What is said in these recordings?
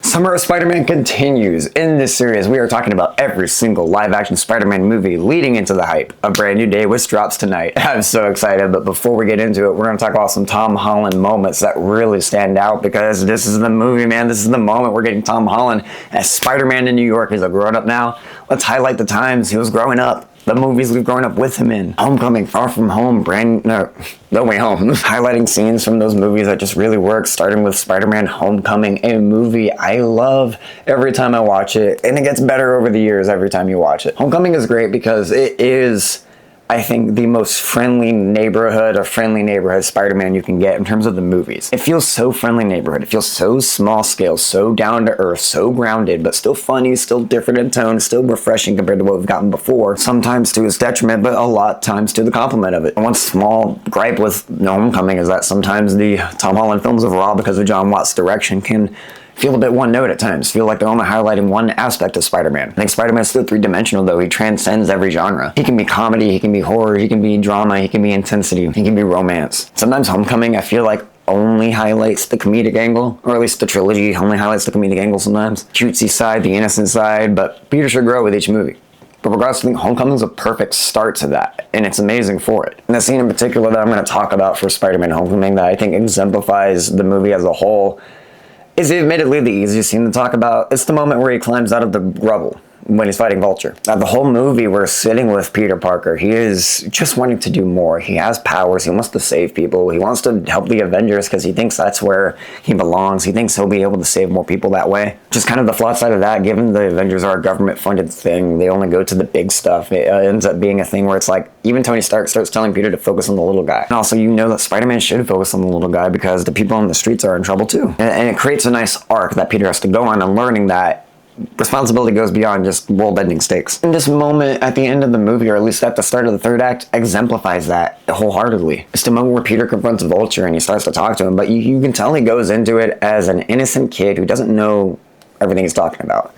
Summer of Spider-Man continues. In this series, we are talking about every single live-action Spider-Man movie leading into the hype. A brand new day, which drops tonight. I'm so excited, but before we get into it, we're going to talk about some Tom Holland moments that really stand out because this is the movie, man. This is the moment we're getting Tom Holland as Spider-Man in New York. He's a grown-up now. Let's highlight the times he was growing up. The movies we've grown up with him in. Homecoming, Far From Home, No Way Home. Highlighting scenes from those movies that just really work, starting with Spider-Man Homecoming, a movie I love every time I watch it, and it gets better over the years every time you watch it. Homecoming is great because it is, I think, the most friendly neighborhood Spider-Man you can get in terms of the movies. It feels so friendly neighborhood. It feels so small scale, so down to earth, so grounded, but still funny, still different in tone, still refreshing compared to what we've gotten before. Sometimes to its detriment, but a lot of times to the compliment of it. And one small gripe with Homecoming is that sometimes the Tom Holland films overall, because of John Watts' direction, can feel a bit one note at times, feel like they're only highlighting one aspect of Spider-Man. I think Spider-Man's still three-dimensional though. He transcends every genre. He can be comedy, he can be horror, he can be drama, he can be intensity, he can be romance. Sometimes Homecoming, I feel like, only highlights the comedic angle, or at least the trilogy only highlights the comedic angle sometimes. Cutesy side, the innocent side, but Peter should grow with each movie. But regardless, I think Homecoming's a perfect start to that, and it's amazing for it. And the scene in particular that I'm going to talk about for Spider-Man Homecoming that I think exemplifies the movie as a whole is admittedly the easiest scene to talk about. It's the moment where he climbs out of the rubble when he's fighting Vulture. Now, the whole movie, we're sitting with Peter Parker. He is just wanting to do more. He has powers. He wants to save people. He wants to help the Avengers because he thinks that's where he belongs. He thinks he'll be able to save more people that way. Just kind of the flop side of that, given the Avengers are a government-funded thing, they only go to the big stuff. It ends up being a thing where it's like, even Tony Stark starts telling Peter to focus on the little guy. And also, you know that Spider-Man should focus on the little guy because the people on the streets are in trouble too. And it creates a nice arc that Peter has to go on and learning that responsibility goes beyond just world-ending stakes. And this moment at the end of the movie, or at least at the start of the third act, exemplifies that wholeheartedly. It's the moment where Peter confronts Vulture and he starts to talk to him, but you can tell he goes into it as an innocent kid who doesn't know everything he's talking about.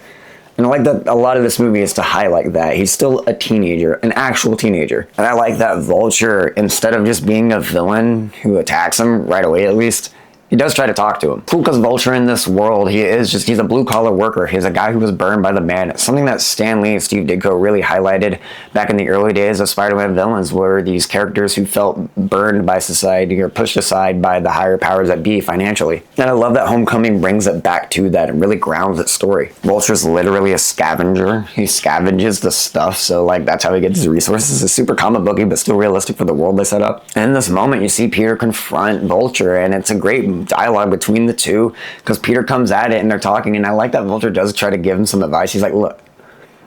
And I like that a lot of this movie is to highlight that. He's still a teenager, an actual teenager. And I like that Vulture, instead of just being a villain who attacks him right away at least, he does try to talk to him. Cool, because Vulture in this world, he's a blue-collar worker. He's a guy who was burned by the man. It's something that Stan Lee and Steve Ditko really highlighted back in the early days of Spider-Man villains, were these characters who felt burned by society or pushed aside by the higher powers that be financially. And I love that Homecoming brings it back to that and really grounds its story. Vulture's literally a scavenger. He scavenges the stuff, so like that's how he gets his resources. It's super comic booky, but still realistic for the world they set up. And in this moment, you see Peter confront Vulture, and it's a great dialogue between the two because Peter comes at it and they're talking, and I like that Vulture does try to give him some advice. He's like, look,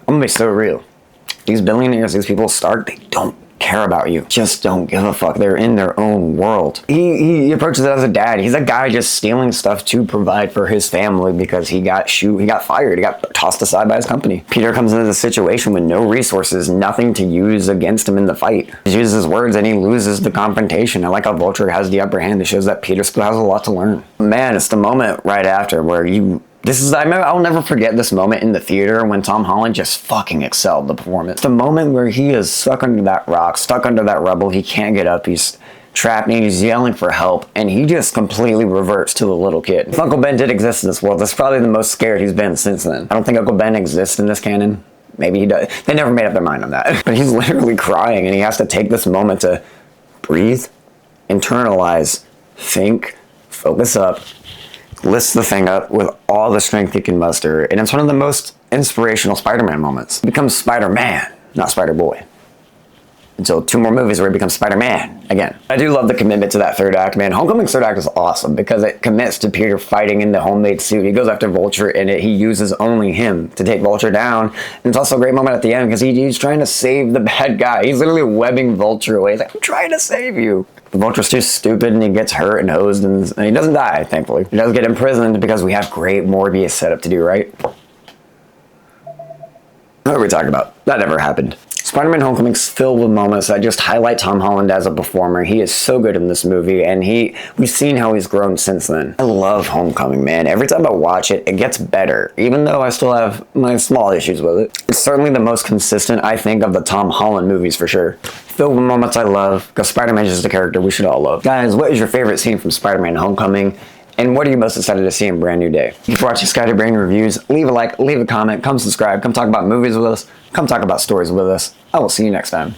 I'm gonna be so real. These billionaires, these people Stark, they don't care about you. Just don't give a fuck. They're in their own world. He approaches it as a dad. He's a guy just stealing stuff to provide for his family because he got fired. He got tossed aside by his company. Peter comes into the situation with no resources, nothing to use against him in the fight. He uses his words and he loses the confrontation. I like how Vulture has the upper hand. It shows that Peter still has a lot to learn. Man, it's the moment right after where I'll never forget this moment in the theater when Tom Holland just fucking excelled the performance. The moment where he is stuck under that rock, stuck under that rubble, he can't get up, he's trapped and he's yelling for help, and he just completely reverts to a little kid. If Uncle Ben did exist in this world, that's probably the most scared he's been since then. I don't think Uncle Ben exists in this canon. Maybe he does. They never made up their mind on that. But he's literally crying and he has to take this moment to breathe, internalize, think, focus up, lifts the thing up with all the strength he can muster, and it's one of the most inspirational Spider-Man moments. He becomes Spider-Man, not Spider-Boy. Until 2 more movies where he becomes Spider-Man again. I do love the commitment to that third act, man. Homecoming's third act is awesome because it commits to Peter fighting in the homemade suit. He goes after Vulture in it. He uses only him to take Vulture down. And it's also a great moment at the end because he's trying to save the bad guy. He's literally webbing Vulture away. He's like, I'm trying to save you. The Vulture's too stupid and he gets hurt and hosed and he doesn't die, thankfully. He does get imprisoned because we have great Morbius setup to do, right? What are we talking about? That never happened. Spider-Man Homecoming's filled with moments that just highlight Tom Holland as a performer. He is so good in this movie, and we've seen how he's grown since then. I love Homecoming, man. Every time I watch it, it gets better, even though I still have my small issues with it. It's certainly the most consistent, I think, of the Tom Holland movies for sure. Filled with moments I love, because Spider-Man is just a character we should all love. Guys, what is your favorite scene from Spider-Man Homecoming? And what are you most excited to see in Brand New Day? If you're watching Spider-Man reviews, leave a like, leave a comment, come subscribe, come talk about movies with us, come talk about stories with us. I will see you next time.